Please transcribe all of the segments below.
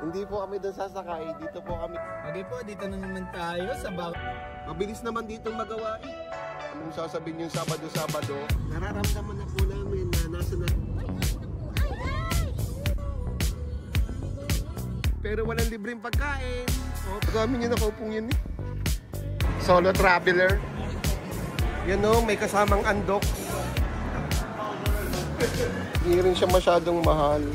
Hindi po kami doon sasakay, dito po kami. Okay po, dito na naman tayo sa Mabilis naman dito magawa eh. Anong sasabihin yung Sabado-Sabado? Nararamdaman na po namin na nasa na... Pero walang libreng pagkain. O, pagkamin nyo nakaupong yun eh. Solo traveler. Yan o, may kasamang andok. Hindi rin siya masyadong mahal.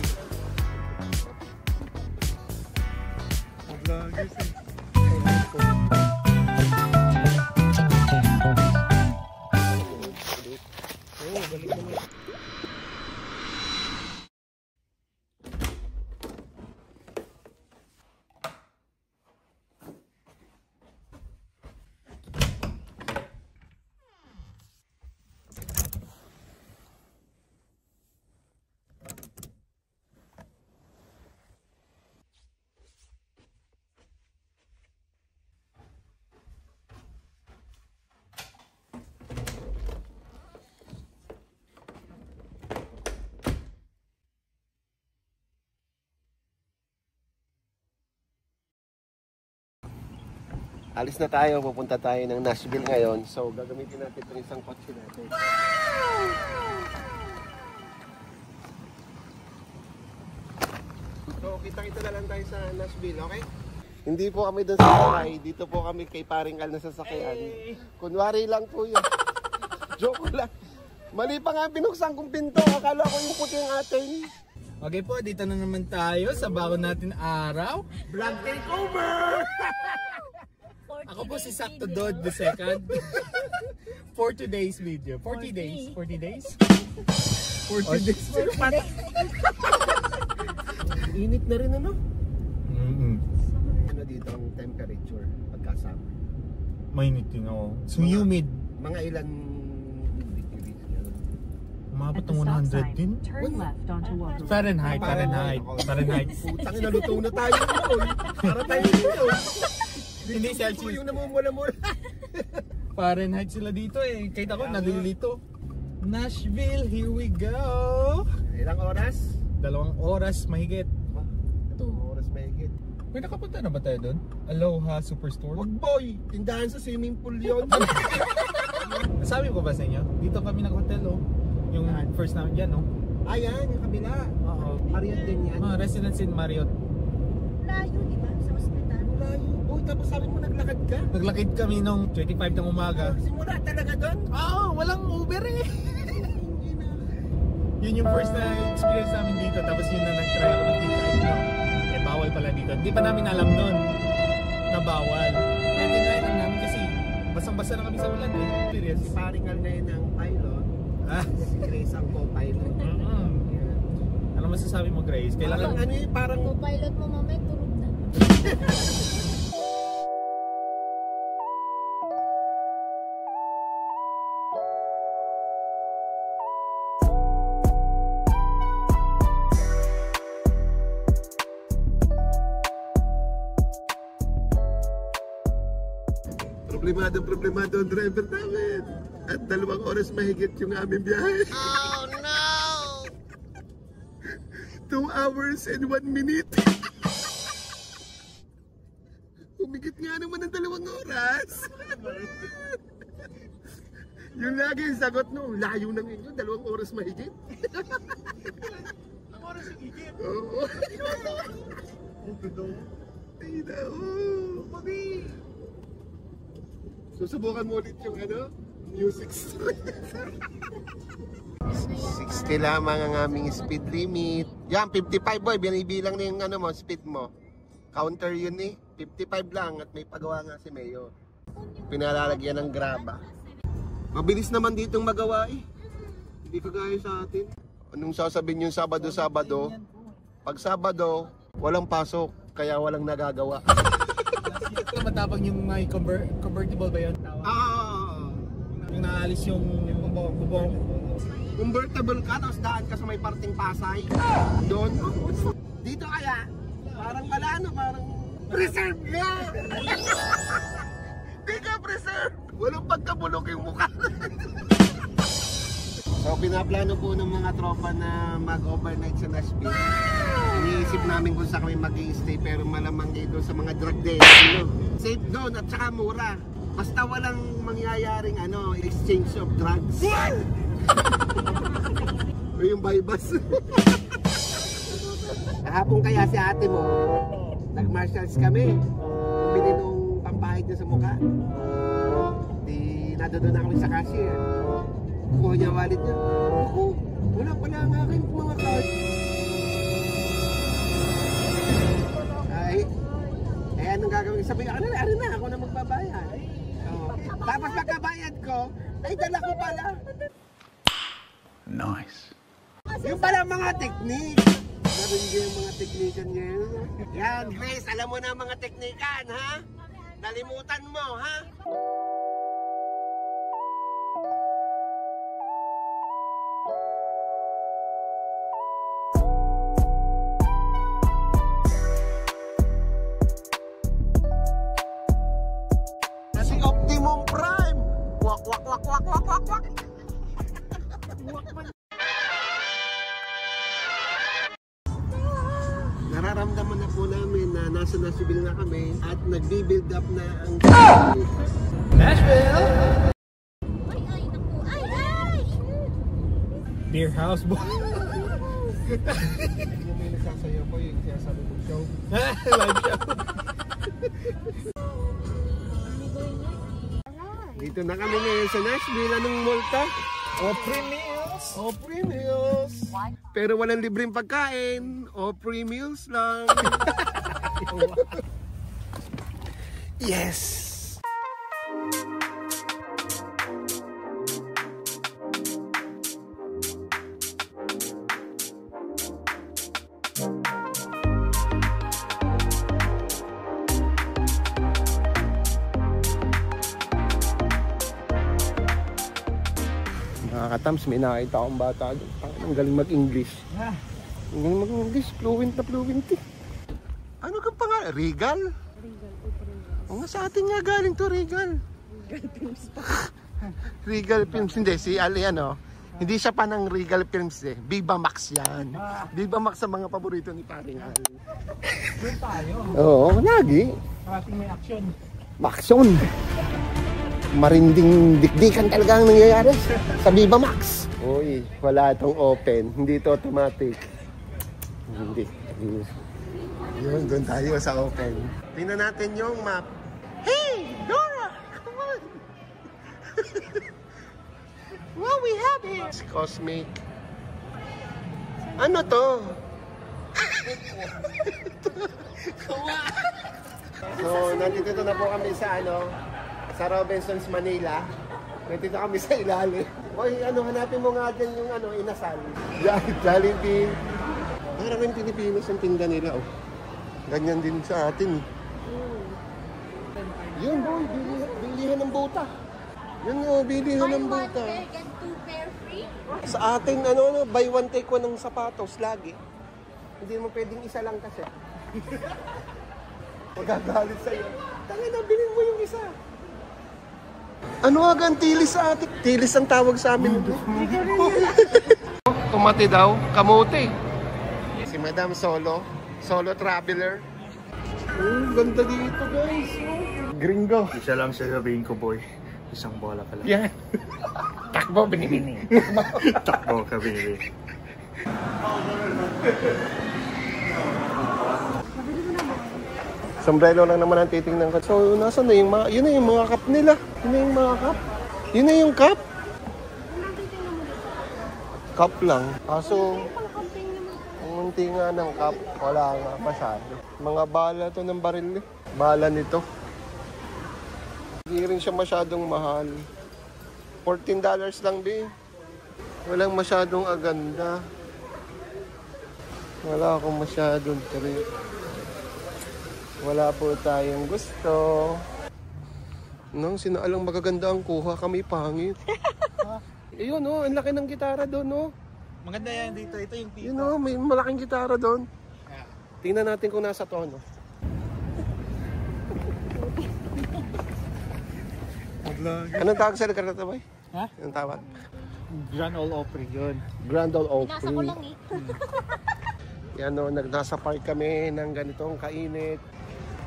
Alis na tayo, pupunta tayo ng Nashville ngayon. So, gagamitin natin itong isang kotse natin. So, kita-kita na lang tayo sa Nashville, okay? Hindi po kami doon sasakay. Dito po kami kay Paring Al na sasakyan. Kunwari lang po yun. Joke lang. Mali pa nga binuksan kong pinto. Akala ko yung puti yung atin. Okay po, dito na naman tayo sa bago natin araw. Vlog takeover! Ako po si Sakto Dod the second. For today's video. 40 days. 40 days? 40 days. Init na rin ano? Ano dito ang temperature pagkasama? mainit din ako. So humid. Mga ilan degrees yan? Umabot ng 100 din? Fahrenheit. Putang ina, luto na tayo doon. Para tayo dito. Hindi Celsius. Yung namumula-mula. Fahrenheit sila dito eh. Kahit ako nalilito. Nashville, here we go. Ilang oras? 2 oras mahigit. 2 oras mahigit. May nakapunta na ba tayo doon? Aloha Superstore? Wag boy! Tindahan sa swimming pool yun. Sabi ko ba sa inyo? Dito kami nag-hotel oh. Yung first namin yan oh. Ayan, yung kabila. Oo. Marriott din yan. Residence in Marriott. Layo, di ba? Sa ospital. Layo. Uy, tapos sabi mo naglakad ka? Naglakad kami nung 25 ng umaga. Simula talaga doon? Oo, walang Uber eh. Yun yung first na experience namin dito. Tapos yun na nag-try ako ng hitchhike no. Eh bawal pala dito. Hindi pa namin alam nun na bawal. Kaya tinry lang namin kasi basang-basa na kami sa ulan eh. Serious. Si Paringal na yun ang pilot. Si Grace ang co-pilot. Ano masasabi mo Grace? Kailangan ano eh, parang Co-pilot mo mamaya turog na. problemado ang driver namin. At 2 oras mahigit yung aming biyahe. Oh no! 2 hours and 1 minute. Humigit nga naman ng 2 oras. Yung lagi yung sagot no, layo ng inyo, 2 oras mahigit. Ang oras mahigit? Oo. Ay na, Pabi! Susubukan mo ulit yung ano, music story. 60 lamang ang aming speed limit. Yan, 55 boy, binibilang na yung ano mo, speed mo. Counter yun eh, 55 lang at may pagawa nga si Mayor. Pinalalagyan ng graba. Mabilis naman ditong magawa eh. Hindi kagaya sa atin. Anong sasabihin yung Sabado-Sabado? Pag Sabado, walang pasok, kaya walang nagagawa. Matapang yung may convertible ba yun? Yung naalis yung bubong. Convertible ka, tapos daan ka sa may parting Pasay. Doon. Dito kaya, parang wala ano, parang preserve nga! Di ka preserve! Walang pagkabulok yung mukha. So, pinaplano po ng mga tropa na mag-overnight sa Nashville. iniisip namin kung saan kami mag-i-stay pero malamang doon sa mga drug dealers, no? Safe doon at saka mura. Basta walang mangyayaring exchange of drugs. O yung bypass. Kahapon kaya si ate mo, nag-marshals kami. Bumili nung pampahid niya sa mukha. Di nadoon na kami sa cashier. Kuha niya wallet niya. Ako, wala pala ang aking mga card. Anong gagawin? Sabi ko, ano na, ako na magbabayad. Tapos pagkabayad ko, ay dala ko pala. Nice. Yung pala mga technique. Narinig yung mga technican niya. Yan, Grace, alam mo na mga teknikan, ha? Nalimutan mo, ha? Si Optimum Prime! Wak, wak, wak, wak, wak, wak, wak! Nararamdaman na po namin na nasa Nashville na kami at nagbi-build up na ang Nashville! Ay, naku. Ay! Beer house boy. Yung may nagsasayaw ko yung sinasabi kong show. Live show. Dito na kami ngayon sa Nashville. Anong mall to? Opry Meals. Opry Meals. Pero walang libreng pagkain. Opry Meals lang. Yes! Nakakatams, may nakita akong bata doon. Ang galing mag-English. Ang galing mag-English, fluent na fluent eh. Ano ka pa nga? Regal? O nga sa atin nga galing to, Regal. Regal Films pa. Regal Films, hindi. Si Ali hindi siya pa ng Regal Films eh. Viva Max yan. Viva Max sa mga paborito ni Paring Ali. Doon tayo. Oo, lagi. Ating may action. Maxon! Marinding dikdikan talaga ang nangyayari sa Viva Max. Uy, wala itong open. Hindi ito automatic. Hindi. Yun, doon tayo sa open. Tingnan natin yung map. Hey, Dora! Come on! What we have here? It's Cosmic. Ano to? So, nandito na po kami sa sa Robinsons, Manila. Nandito kami sa ilalim. Oy, hanapin mo nga dyan yung inasal. Jollibee. Maraming Pilipinos ang tinda nila, oh. Ganyan din sa atin. Yun, boy, bilihan ng buta. Yun, bilihan ng buta. Buy 1 pair, get 2 pair free. Sa atin, buy one take one ng sapatos lagi. Hindi mo pwedeng isa lang kasi. Magagalit sa'yo. Tangin na, bilhin mo yung isa. Ano agad tilis sa atin? Tilis ang tawag sa amin. Tumati daw, kamote. Si Madam Solo traveler. Ganda dito, guys. Gringo. Isa lang sasabihin ko, boy. Isang bola ka lang. Yan. Takbo, binibini. Takbo ka, baby. Sombrero lang naman ang titingnan ko. So, nasa na yung mga, yun na yung mga cup nila. Yun na yung mga cup. Yun na yung cup. Cup lang. Kaso, ang munti nga ng cup, wala nga masyado. Mga bala to ng baril eh. Bala nito. Hindi rin siya masyadong mahal. $14 lang din. Walang masyadong aganda. Wala akong masyadong trip. Wala po tayong gusto. Nang sinaalang magaganda ang kuha, kami pangit. Ayun ang laki ng gitara doon Maganda yan dito. Ito yung pito. Yun may malaking gitara doon. Tingnan natin kung nasa tono. Anong tawag sa Ricardo Tabay? Ha? Anong tawag? Grand Ole Opry yun. Grand Ole Nasa ko Opry. lang eh. Yan o, nasa park kami ng ganitong kainit.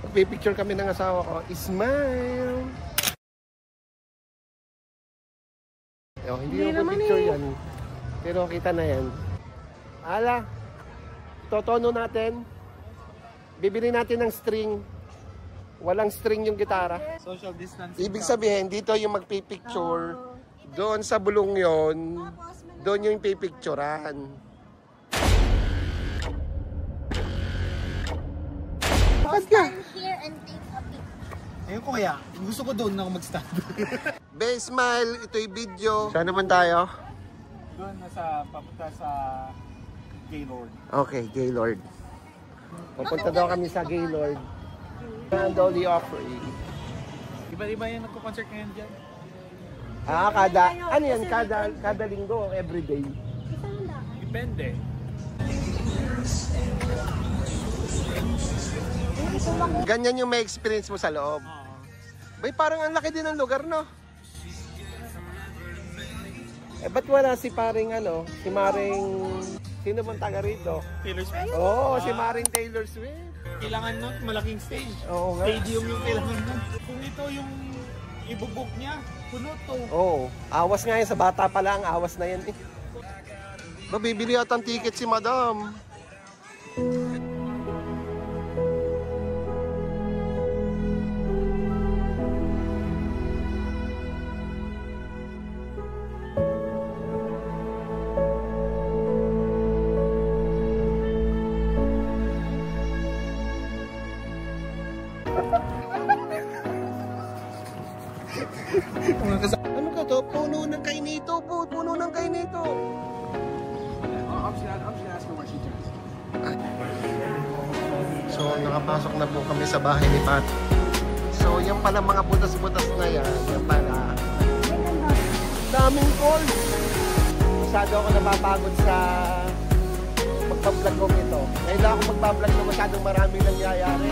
Magpipicture kami ng asawa ko. Smile! Hindi naman picture yan. Pero kita na yan. Ala, totono natin. Bibili natin ng string. Walang string yung gitara. Social distance. Ibig sabihin, dito yung magpipicture. Doon sa bulong yon, doon yung pipicturean. Stand here and take a pic. Ayun ko kaya, gusto ko doon na ako mag-stand. Be, smile, ito'y video. Saan naman tayo? Doon, papunta sa Gaylord. Okay, Gaylord. Papunta daw kami sa Gaylord. And all the offering. Iba-iba yan, nagko-concert ngayon dyan. Ano yan? Kada linggo, everyday. Depende. Ganyan yung may experience mo sa loob. Bay, parang ang laki din ng lugar, no? Ba't wala si paring si Maring, sino bang taga rito? Taylor Swift? Oo, si Maring Taylor Swift. Kailangan nun, malaking stage. Oo nga. Stadium yung kailangan nun. Kung ito yung ibubuk niya, puno to. Oo, awas nga yan. Sa bata pa lang, awas na yan eh. Bibili at ang ticket si Madam. Ano ka to? Puno ng kainito po. Puno ng kainito. So, nakapasok na po kami sa bahay ni Pat. So, yan pala mga butas-butas na yan. Yan pala. Daming calls. Masyado ako napapagod sa magpa-vlog ko ito. Ngayon lang ako magpa-vlog na masyadong maraming nangyayari.